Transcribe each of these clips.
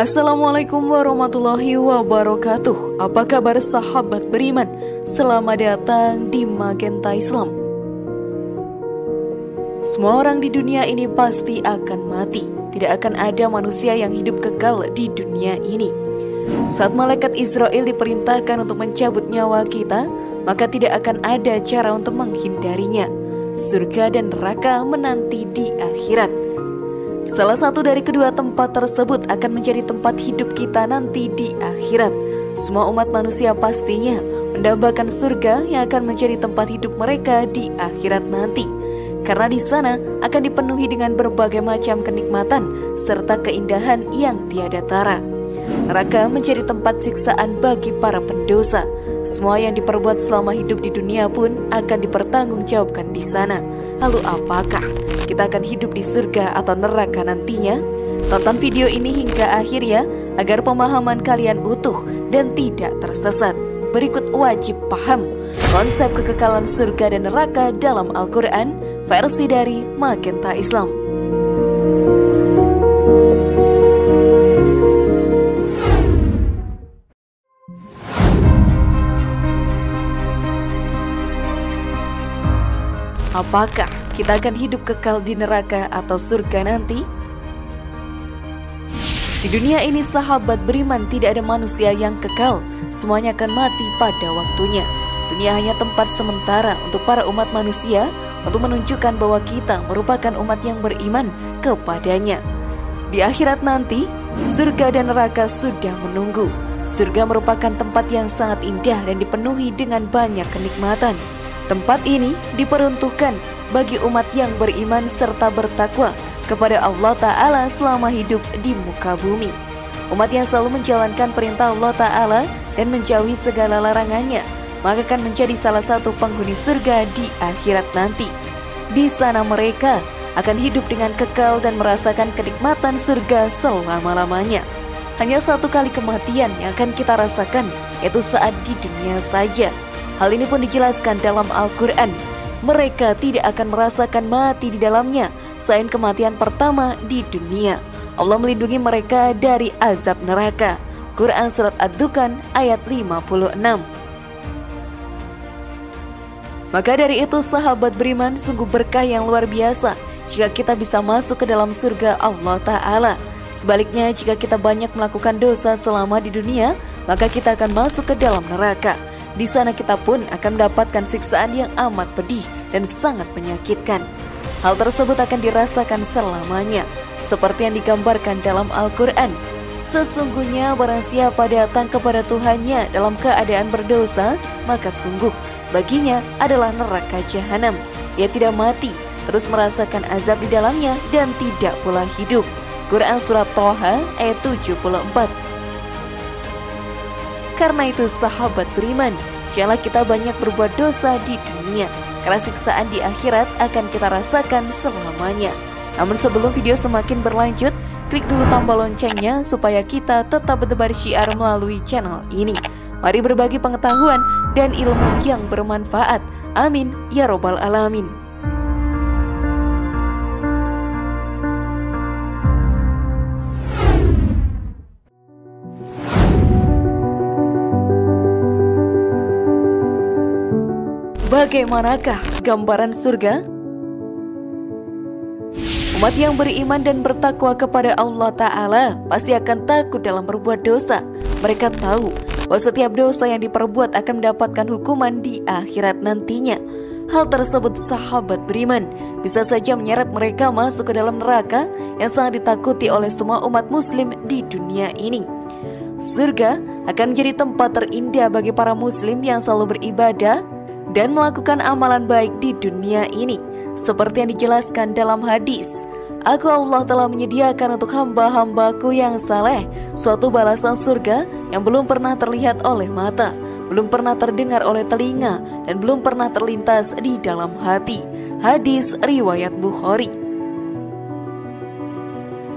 Assalamualaikum warahmatullahi wabarakatuh. Apa kabar sahabat beriman? Selamat datang di Magenta Islam. Semua orang di dunia ini pasti akan mati. Tidak akan ada manusia yang hidup kekal di dunia ini. Saat malaikat Israel diperintahkan untuk mencabut nyawa kita, maka tidak akan ada cara untuk menghindarinya. Surga dan neraka menanti di akhirat. Salah satu dari kedua tempat tersebut akan menjadi tempat hidup kita nanti di akhirat. Semua umat manusia pastinya mendambakan surga yang akan menjadi tempat hidup mereka di akhirat nanti. Karena di sana akan dipenuhi dengan berbagai macam kenikmatan serta keindahan yang tiada tara. Neraka menjadi tempat siksaan bagi para pendosa. Semua yang diperbuat selama hidup di dunia pun akan dipertanggungjawabkan di sana. Lalu apakah kita akan hidup di surga atau neraka nantinya? Tonton video ini hingga akhir ya, agar pemahaman kalian utuh dan tidak tersesat. Berikut wajib paham konsep kekekalan surga dan neraka dalam Al-Quran versi dari Magenta Islam. Apakah kita akan hidup kekal di neraka atau surga nanti? Di dunia ini sahabat beriman, tidak ada manusia yang kekal. Semuanya akan mati pada waktunya. Dunia hanya tempat sementara untuk para umat manusia, untuk menunjukkan bahwa kita merupakan umat yang beriman kepadanya. Di akhirat nanti, surga dan neraka sudah menunggu. Surga merupakan tempat yang sangat indah dan dipenuhi dengan banyak kenikmatan. Tempat ini diperuntukkan bagi umat yang beriman serta bertakwa kepada Allah Ta'ala selama hidup di muka bumi. Umat yang selalu menjalankan perintah Allah Ta'ala dan menjauhi segala larangannya, maka akan menjadi salah satu penghuni surga di akhirat nanti. Di sana mereka akan hidup dengan kekal dan merasakan kenikmatan surga selama-lamanya. Hanya satu kali kematian yang akan kita rasakan, yaitu saat di dunia saja. Hal ini pun dijelaskan dalam Al-Quran. Mereka tidak akan merasakan mati di dalamnya selain kematian pertama di dunia. Allah melindungi mereka dari azab neraka. Quran Surat Ad-Dukhan ayat 56. Maka dari itu sahabat beriman, sungguh berkah yang luar biasa jika kita bisa masuk ke dalam surga Allah Ta'ala. Sebaliknya, jika kita banyak melakukan dosa selama di dunia, maka kita akan masuk ke dalam neraka. Di sana kita pun akan mendapatkan siksaan yang amat pedih dan sangat menyakitkan. Hal tersebut akan dirasakan selamanya, seperti yang digambarkan dalam Al-Quran. Sesungguhnya barang siapa datang kepada Tuhannya dalam keadaan berdosa, maka sungguh baginya adalah neraka jahanam. Ia tidak mati, terus merasakan azab di dalamnya dan tidak pula hidup. Quran Surat Toha ayat 74. Karena itu sahabat beriman, janganlah kita banyak berbuat dosa di dunia, karena siksaan di akhirat akan kita rasakan selamanya. Namun sebelum video semakin berlanjut, klik dulu tombol loncengnya supaya kita tetap bertebar syiar melalui channel ini. Mari berbagi pengetahuan dan ilmu yang bermanfaat. Amin ya robbal alamin. Bagaimanakah gambaran surga? Umat yang beriman dan bertakwa kepada Allah Ta'ala pasti akan takut dalam berbuat dosa. Mereka tahu bahwa setiap dosa yang diperbuat akan mendapatkan hukuman di akhirat nantinya. Hal tersebut sahabat beriman bisa saja menyeret mereka masuk ke dalam neraka yang sangat ditakuti oleh semua umat muslim di dunia ini. Surga akan menjadi tempat terindah bagi para muslim yang selalu beribadah dan melakukan amalan baik di dunia ini. Seperti yang dijelaskan dalam hadis, Aku Allah telah menyediakan untuk hamba-hambaku yang saleh suatu balasan surga yang belum pernah terlihat oleh mata, belum pernah terdengar oleh telinga, dan belum pernah terlintas di dalam hati. Hadis riwayat Bukhari.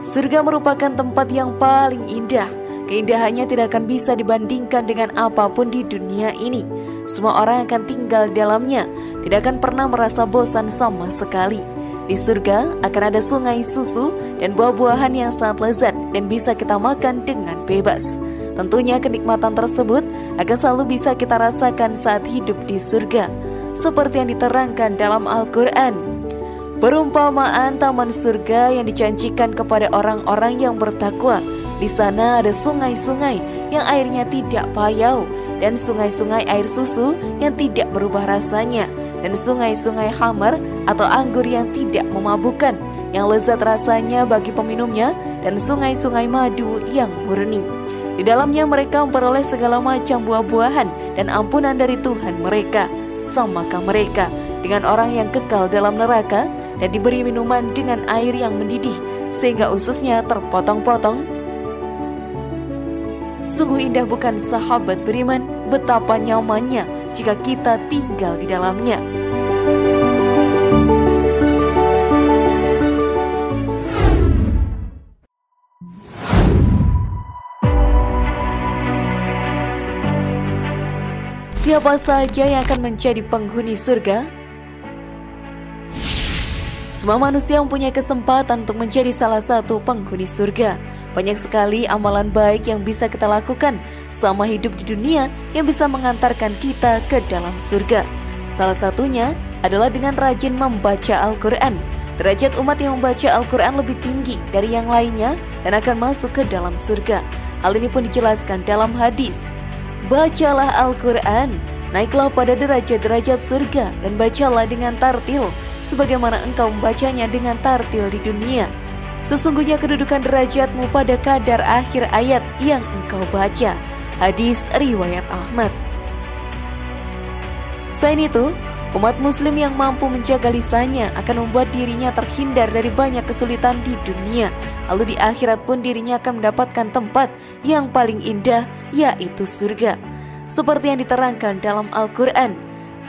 Surga merupakan tempat yang paling indah. Keindahannya tidak akan bisa dibandingkan dengan apapun di dunia ini. Semua orang akan tinggal di dalamnya, tidak akan pernah merasa bosan sama sekali. Di surga akan ada sungai susu dan buah-buahan yang sangat lezat dan bisa kita makan dengan bebas. Tentunya kenikmatan tersebut akan selalu bisa kita rasakan saat hidup di surga, seperti yang diterangkan dalam Al-Quran. Perumpamaan taman surga yang dijanjikan kepada orang-orang yang bertakwa. Di sana ada sungai-sungai yang airnya tidak payau, dan sungai-sungai air susu yang tidak berubah rasanya, dan sungai-sungai khamar atau anggur yang tidak memabukkan, yang lezat rasanya bagi peminumnya, dan sungai-sungai madu yang murni. Di dalamnya mereka memperoleh segala macam buah-buahan dan ampunan dari Tuhan mereka. Samakah mereka dengan orang yang kekal dalam neraka dan diberi minuman dengan air yang mendidih sehingga ususnya terpotong-potong? Sungguh indah bukan sahabat beriman, betapa nyamannya jika kita tinggal di dalamnya. Siapa saja yang akan menjadi penghuni surga? Semua manusia mempunyai kesempatan untuk menjadi salah satu penghuni surga. Banyak sekali amalan baik yang bisa kita lakukan selama hidup di dunia yang bisa mengantarkan kita ke dalam surga. Salah satunya adalah dengan rajin membaca Al-Quran. Derajat umat yang membaca Al-Quran lebih tinggi dari yang lainnya dan akan masuk ke dalam surga. Hal ini pun dijelaskan dalam hadis. Bacalah Al-Quran, naiklah pada derajat-derajat surga, dan bacalah dengan tartil sebagaimana engkau membacanya dengan tartil di dunia. Sesungguhnya kedudukan derajatmu pada kadar akhir ayat yang engkau baca. Hadis riwayat Ahmad. Selain itu, umat muslim yang mampu menjaga lisannya akan membuat dirinya terhindar dari banyak kesulitan di dunia. Lalu di akhirat pun dirinya akan mendapatkan tempat yang paling indah, yaitu surga. Seperti yang diterangkan dalam Al-Quran,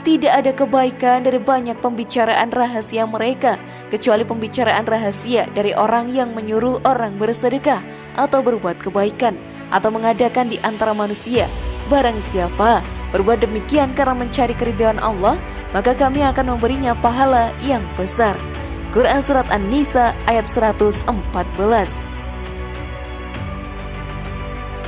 tidak ada kebaikan dari banyak pembicaraan rahasia mereka, kecuali pembicaraan rahasia dari orang yang menyuruh orang bersedekah atau berbuat kebaikan, atau mengadakan di antara manusia. Barang siapa berbuat demikian karena mencari keridhaan Allah, maka kami akan memberinya pahala yang besar. Quran Surat An-Nisa ayat 114.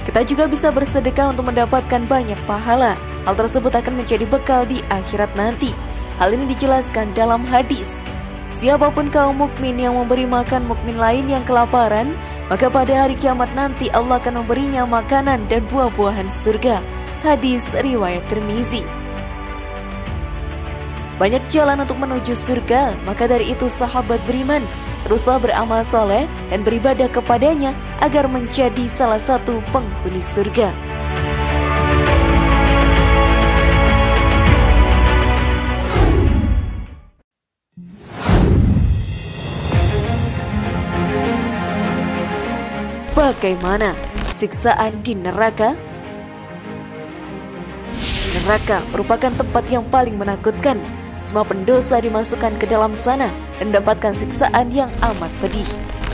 Kita juga bisa bersedekah untuk mendapatkan banyak pahala. Hal tersebut akan menjadi bekal di akhirat nanti. Hal ini dijelaskan dalam hadis. Siapapun kaum mukmin yang memberi makan mukmin lain yang kelaparan, maka pada hari kiamat nanti Allah akan memberinya makanan dan buah-buahan surga. Hadis riwayat Tirmizi. Banyak jalan untuk menuju surga, maka dari itu sahabat beriman, teruslah beramal soleh dan beribadah kepadanya agar menjadi salah satu penghuni surga. Bagaimana siksaan di neraka? Neraka merupakan tempat yang paling menakutkan. Semua pendosa dimasukkan ke dalam sana dan mendapatkan siksaan yang amat pedih.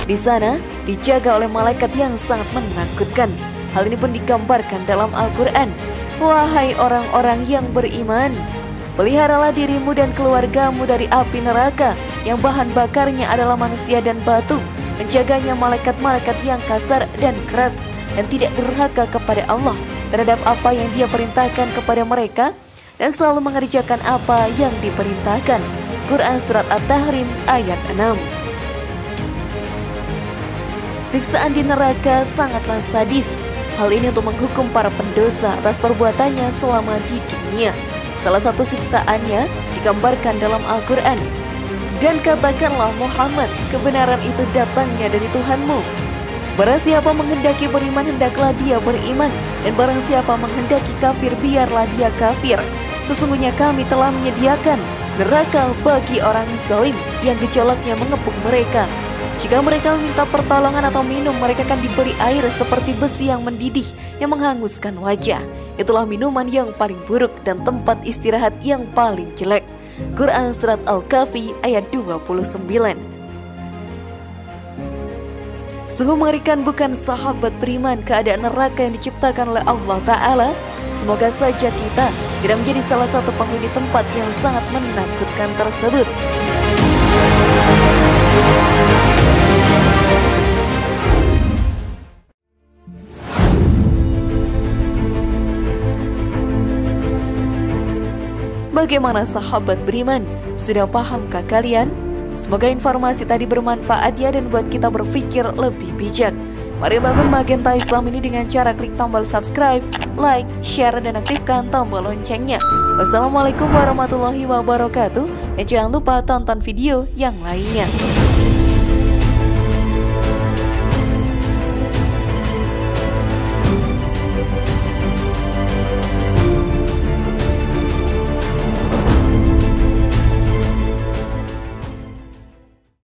Di sana dijaga oleh malaikat yang sangat menakutkan. Hal ini pun digambarkan dalam Al-Quran. Wahai orang-orang yang beriman, peliharalah dirimu dan keluargamu dari api neraka yang bahan bakarnya adalah manusia dan batu. Menjaganya malaikat-malaikat yang kasar dan keras dan tidak durhaka kepada Allah terhadap apa yang Dia perintahkan kepada mereka, dan selalu mengerjakan apa yang diperintahkan. Quran Surat At-Tahrim ayat 6. Siksaan di neraka sangatlah sadis. Hal ini untuk menghukum para pendosa atas perbuatannya selama di dunia. Salah satu siksaannya digambarkan dalam Al-Quran. Dan katakanlah Muhammad, kebenaran itu datangnya dari Tuhanmu. Barang siapa menghendaki beriman, hendaklah dia beriman. Dan barang siapa menghendaki kafir, biarlah dia kafir. Sesungguhnya kami telah menyediakan neraka bagi orang zalim yang gejolaknya mengepung mereka. Jika mereka meminta pertolongan atau minum, mereka akan diberi air seperti besi yang mendidih yang menghanguskan wajah. Itulah minuman yang paling buruk dan tempat istirahat yang paling jelek. Quran Surat Al-Kahfi ayat 29. Sungguh mengerikan bukan sahabat beriman keadaan neraka yang diciptakan oleh Allah Ta'ala. Semoga saja kita tidak menjadi salah satu penghuni tempat yang sangat menakutkan tersebut. Bagaimana sahabat beriman? Sudah pahamkah kalian? Semoga informasi tadi bermanfaat ya dan buat kita berpikir lebih bijak. Mari bangun Magenta Islam ini dengan cara klik tombol subscribe, like, share, dan aktifkan tombol loncengnya. Wassalamualaikum warahmatullahi wabarakatuh. Dan jangan lupa tonton video yang lainnya.